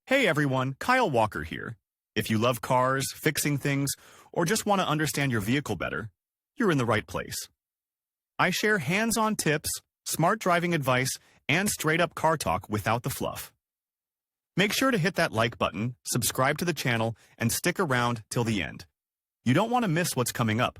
Hey everyone, Kyle Walker here. If you love cars, fixing things, or just want to understand your vehicle better, you're in the right place. I share hands-on tips, smart driving advice, and straight-up car talk without the fluff. Make sure to hit that like button, subscribe to the channel, and stick around till the end. You don't want to miss what's coming up.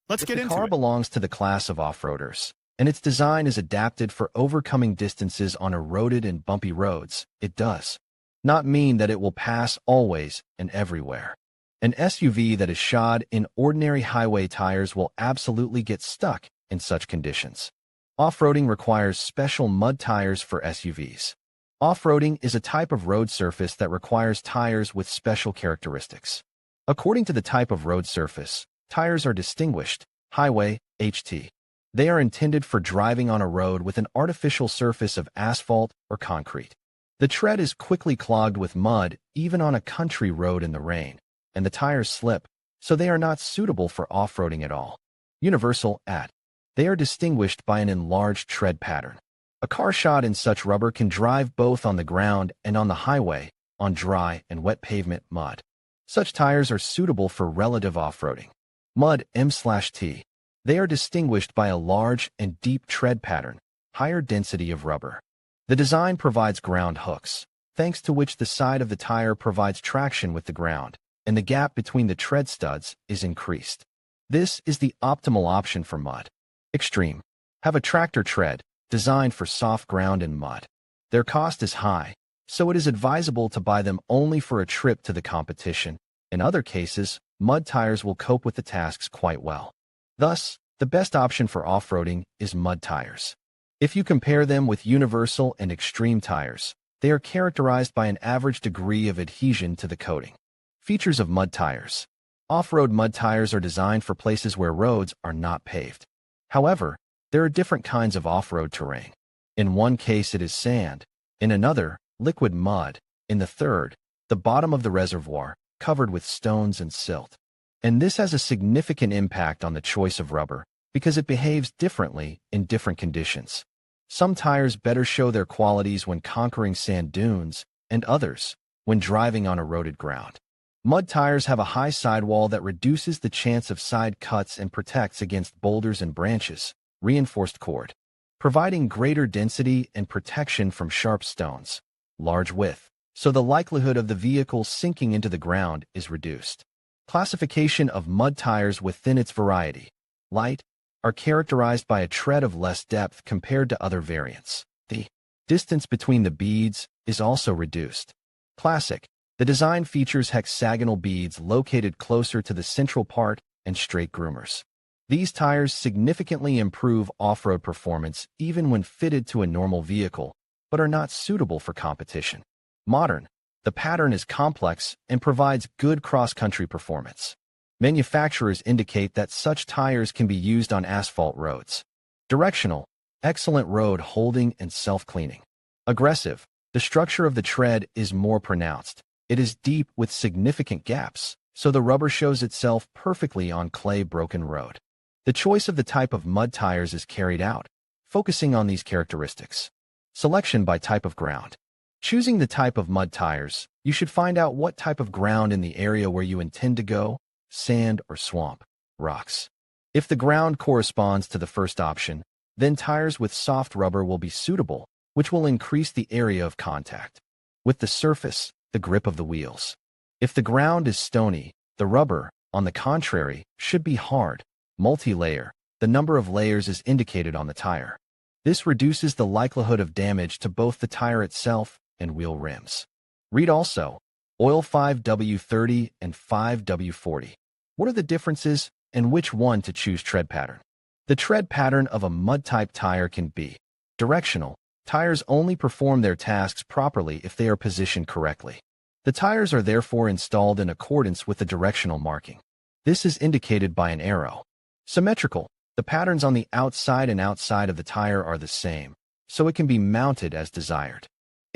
Let's get into it. The car belongs to the class of off-roaders, and its design is adapted for overcoming distances on eroded and bumpy roads. It does not mean that it will pass always and everywhere. An SUV that is shod in ordinary highway tires will absolutely get stuck in such conditions. Off-roading requires special mud tires for SUVs. Off-roading is a type of road surface that requires tires with special characteristics. According to the type of road surface, tires are distinguished: highway, HT. They are intended for driving on a road with an artificial surface of asphalt or concrete. The tread is quickly clogged with mud, even on a country road in the rain, and the tires slip, so they are not suitable for off-roading at all. Universal AT. They are distinguished by an enlarged tread pattern. A car shod in such rubber can drive both on the ground and on the highway, on dry and wet pavement mud. Such tires are suitable for relative off-roading. Mud M/T. They are distinguished by a large and deep tread pattern, higher density of rubber. The design provides ground hooks, thanks to which the side of the tire provides traction with the ground, and the gap between the tread studs is increased. This is the optimal option for mud. Extreme. Have a tractor tread, designed for soft ground and mud. Their cost is high, so it is advisable to buy them only for a trip to the competition. In other cases, mud tires will cope with the tasks quite well. Thus, the best option for off-roading is mud tires. If you compare them with universal and extreme tires, they are characterized by an average degree of adhesion to the coating. Features of mud tires. Off-road mud tires are designed for places where roads are not paved. However, there are different kinds of off-road terrain. In one case it is sand, in another, liquid mud, in the third, the bottom of the reservoir, covered with stones and silt. And this has a significant impact on the choice of rubber, because it behaves differently in different conditions. Some tires better show their qualities when conquering sand dunes, and others, when driving on eroded ground. Mud tires have a high sidewall that reduces the chance of side cuts and protects against boulders and branches. Reinforced cord, providing greater density and protection from sharp stones. Large width, so the likelihood of the vehicle sinking into the ground is reduced. Classification of mud tires within its variety. Light, are characterized by a tread of less depth compared to other variants. The distance between the beads is also reduced. Classic, the design features hexagonal beads located closer to the central part and straight groomers. These tires significantly improve off-road performance even when fitted to a normal vehicle, but are not suitable for competition. Modern, the pattern is complex and provides good cross-country performance. Manufacturers indicate that such tires can be used on asphalt roads. Directional, excellent road holding and self-cleaning. Aggressive, the structure of the tread is more pronounced. It is deep with significant gaps, so the rubber shows itself perfectly on clay-broken road. The choice of the type of mud tires is carried out, focusing on these characteristics. Selection by type of ground. Choosing the type of mud tires, you should find out what type of ground in the area where you intend to go: sand or swamp, rocks. If the ground corresponds to the first option, then tires with soft rubber will be suitable, which will increase the area of contact with the surface, the grip of the wheels. If the ground is stony, the rubber, on the contrary, should be hard, multi-layer. The number of layers is indicated on the tire. This reduces the likelihood of damage to both the tire itself and wheel rims. Read also, oil 5W30 and 5W40. What are the differences and which one to choose tread pattern? The tread pattern of a mud-type tire can be directional. Tires only perform their tasks properly if they are positioned correctly. The tires are therefore installed in accordance with the directional marking. This is indicated by an arrow. Symmetrical. The patterns on the outside and outside of the tire are the same, so it can be mounted as desired.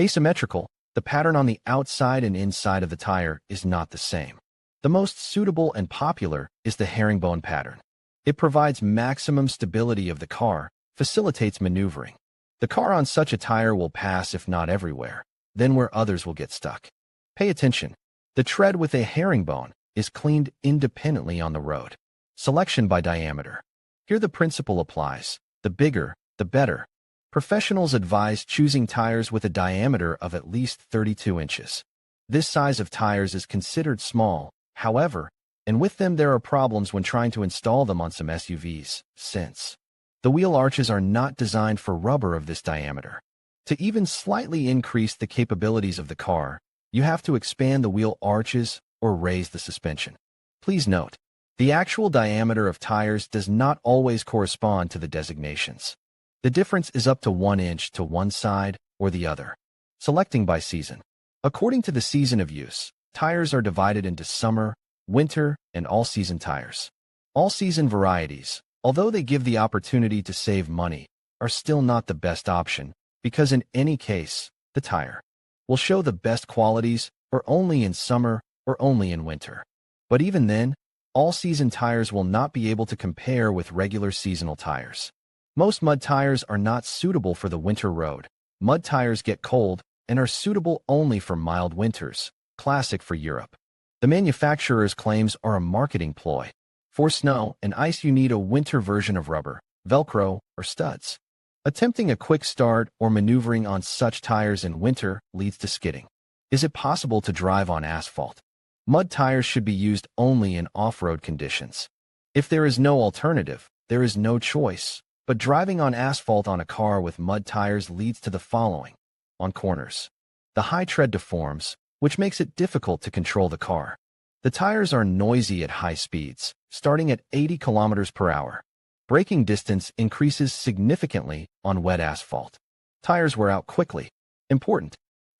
Asymmetrical. The pattern on the outside and inside of the tire is not the same. The most suitable and popular is the herringbone pattern. It provides maximum stability of the car, facilitates maneuvering. The car on such a tire will pass if not everywhere, then where others will get stuck. Pay attention. The tread with a herringbone is cleaned independently on the road. Selection by diameter. Here the principle applies. The bigger, the better. Professionals advise choosing tires with a diameter of at least 32 inches. This size of tires is considered small, however, and with them there are problems when trying to install them on some SUVs, since the wheel arches are not designed for rubber of this diameter. To even slightly increase the capabilities of the car, you have to expand the wheel arches or raise the suspension. Please note, the actual diameter of tires does not always correspond to the designations. The difference is up to 1 inch to one side or the other. Selecting by season. According to the season of use, tires are divided into summer, winter, and all-season tires. All-season varieties, although they give the opportunity to save money, are still not the best option because in any case, the tire will show the best qualities or only in summer or only in winter. But even then, all-season tires will not be able to compare with regular seasonal tires. Most mud tires are not suitable for the winter road. Mud tires get cold and are suitable only for mild winters, classic for Europe. The manufacturer's claims are a marketing ploy. For snow and ice you need a winter version of rubber, Velcro, or studs. Attempting a quick start or maneuvering on such tires in winter leads to skidding. Is it possible to drive on asphalt? Mud tires should be used only in off-road conditions. If there is no alternative, there is no choice, but driving on asphalt on a car with mud tires leads to the following. On corners, the high tread deforms, which makes it difficult to control the car. The tires are noisy at high speeds, starting at 80 kilometers per hour. Braking distance increases significantly on wet asphalt. Tires wear out quickly. Important.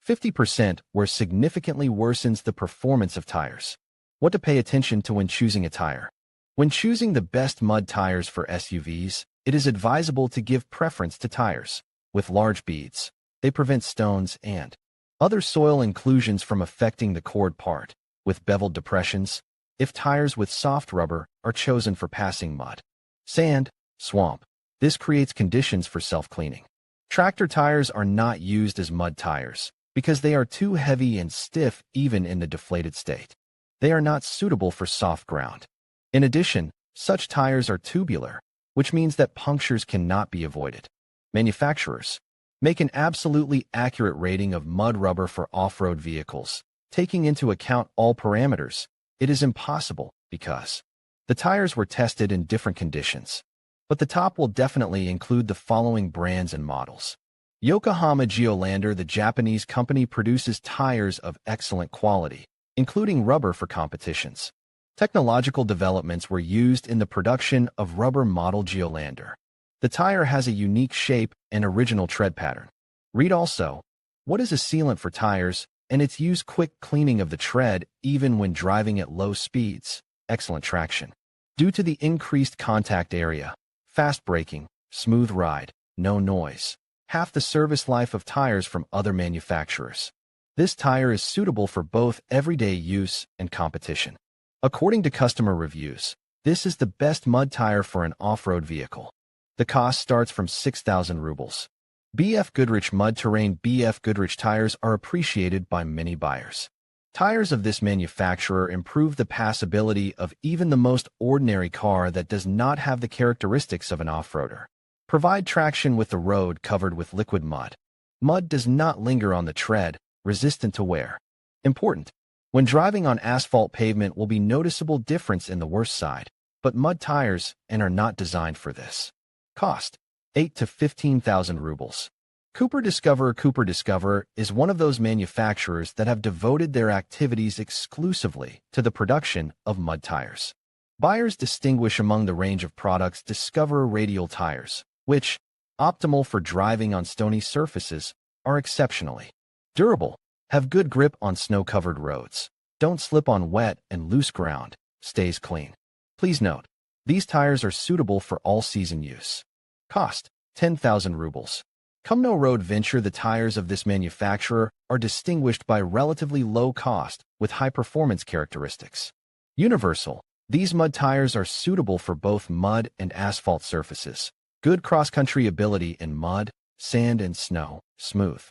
50% wear significantly worsens the performance of tires. What to pay attention to when choosing a tire. When choosing the best mud tires for SUVs, it is advisable to give preference to tires with large beads. They prevent stones and other soil inclusions from affecting the cord part, with beveled depressions, if tires with soft rubber are chosen for passing mud, sand, swamp. This creates conditions for self-cleaning. Tractor tires are not used as mud tires because they are too heavy and stiff even in the deflated state. They are not suitable for soft ground. In addition, such tires are tubular, which means that punctures cannot be avoided. Manufacturers make an absolutely accurate rating of mud rubber for off-road vehicles. Taking into account all parameters, it is impossible because the tires were tested in different conditions. But the top will definitely include the following brands and models. Yokohama Geolandar. The Japanese company produces tires of excellent quality, including rubber for competitions. Technological developments were used in the production of rubber model Geolandar. The tire has a unique shape and original tread pattern. Read also, what is a sealant for tires and its use quick cleaning of the tread even when driving at low speeds, excellent traction. Due to the increased contact area, fast braking, smooth ride, no noise, half the service life of tires from other manufacturers. This tire is suitable for both everyday use and competition. According to customer reviews, this is the best mud tire for an off-road vehicle. The cost starts from 6,000 rubles. BF Goodrich Mud Terrain. BF Goodrich tires are appreciated by many buyers. Tires of this manufacturer improve the passability of even the most ordinary car that does not have the characteristics of an off-roader. Provide traction with the road covered with liquid mud. Mud does not linger on the tread, resistant to wear. Important. When driving on asphalt pavement will be noticeable difference in the worst side, but mud tires and are not designed for this. Cost 8 to 15,000 rubles. Cooper Discoverer is one of those manufacturers that have devoted their activities exclusively to the production of mud tires. Buyers distinguish among the range of products Discoverer radial tires, which, optimal for driving on stony surfaces, are exceptionally durable, have good grip on snow-covered roads, don't slip on wet and loose ground, stays clean. Please note, these tires are suitable for all-season use. Cost 10,000 rubles. Kumno Road Venture. The tires of this manufacturer are distinguished by relatively low cost with high performance characteristics. Universal. These mud tires are suitable for both mud and asphalt surfaces. Good cross-country ability in mud, sand, and snow. Smooth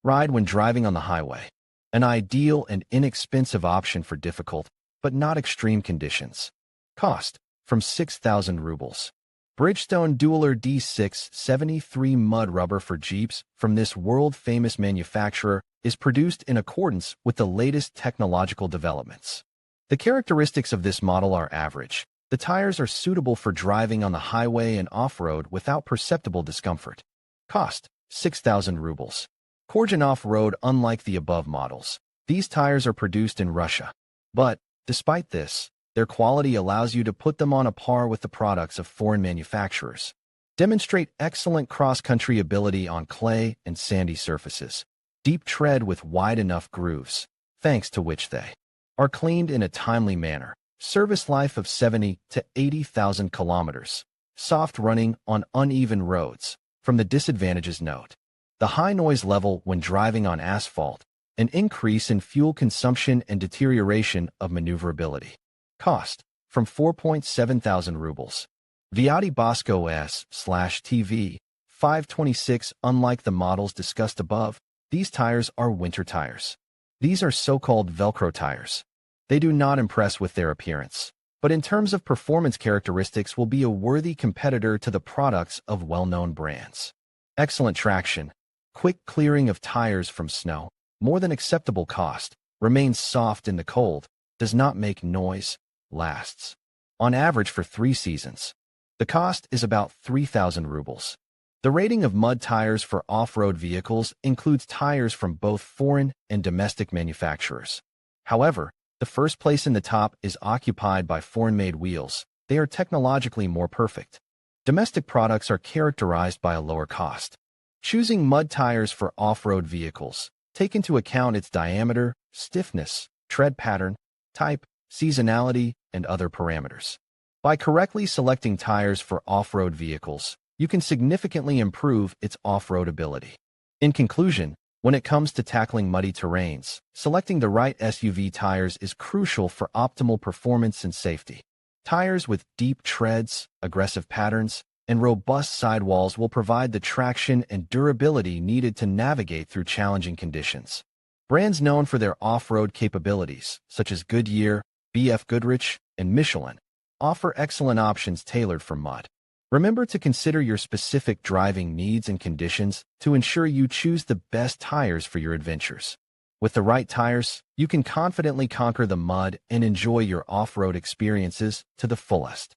ride when driving on the highway. an ideal and inexpensive option for difficult, but not extreme conditions. Cost, from 6,000 rubles. Bridgestone Dueler D673 mud rubber for Jeeps from this world-famous manufacturer is produced in accordance with the latest technological developments. The characteristics of this model are average. The tires are suitable for driving on the highway and off-road without perceptible discomfort. Cost, 6,000 rubles. Korjan off-road. Unlike the above models, these tires are produced in Russia. But, despite this, their quality allows you to put them on a par with the products of foreign manufacturers. Demonstrate excellent cross-country ability on clay and sandy surfaces. Deep tread with wide enough grooves, thanks to which they are cleaned in a timely manner. Service life of 70 to 80,000 kilometers. Soft running on uneven roads. From the disadvantages note: the high noise level when driving on asphalt, an increase in fuel consumption and deterioration of maneuverability. Cost, from 4,700 rubles. Viati Bosco S/TV 526. Unlike the models discussed above, these tires are winter tires. These are so-called Velcro tires. They do not impress with their appearance, but in terms of performance characteristics will be a worthy competitor to the products of well-known brands. Excellent traction, quick clearing of tires from snow, more than acceptable cost, remains soft in the cold, does not make noise, lasts on average for 3 seasons. The cost is about 3,000 rubles. The rating of mud tires for off-road vehicles includes tires from both foreign and domestic manufacturers. However, the first place in the top is occupied by foreign-made wheels. They are technologically more perfect. Domestic products are characterized by a lower cost. Choosing mud tires for off-road vehicles, take into account its diameter, stiffness, tread pattern, type, seasonality, and other parameters. By correctly selecting tires for off-road vehicles, you can significantly improve its off-road ability. In conclusion, when it comes to tackling muddy terrains, selecting the right SUV tires is crucial for optimal performance and safety. Tires with deep treads, aggressive patterns, and robust sidewalls will provide the traction and durability needed to navigate through challenging conditions. Brands known for their off-road capabilities, such as Goodyear, BF Goodrich, and Michelin, offer excellent options tailored for mud. Remember to consider your specific driving needs and conditions to ensure you choose the best tires for your adventures. With the right tires, you can confidently conquer the mud and enjoy your off-road experiences to the fullest.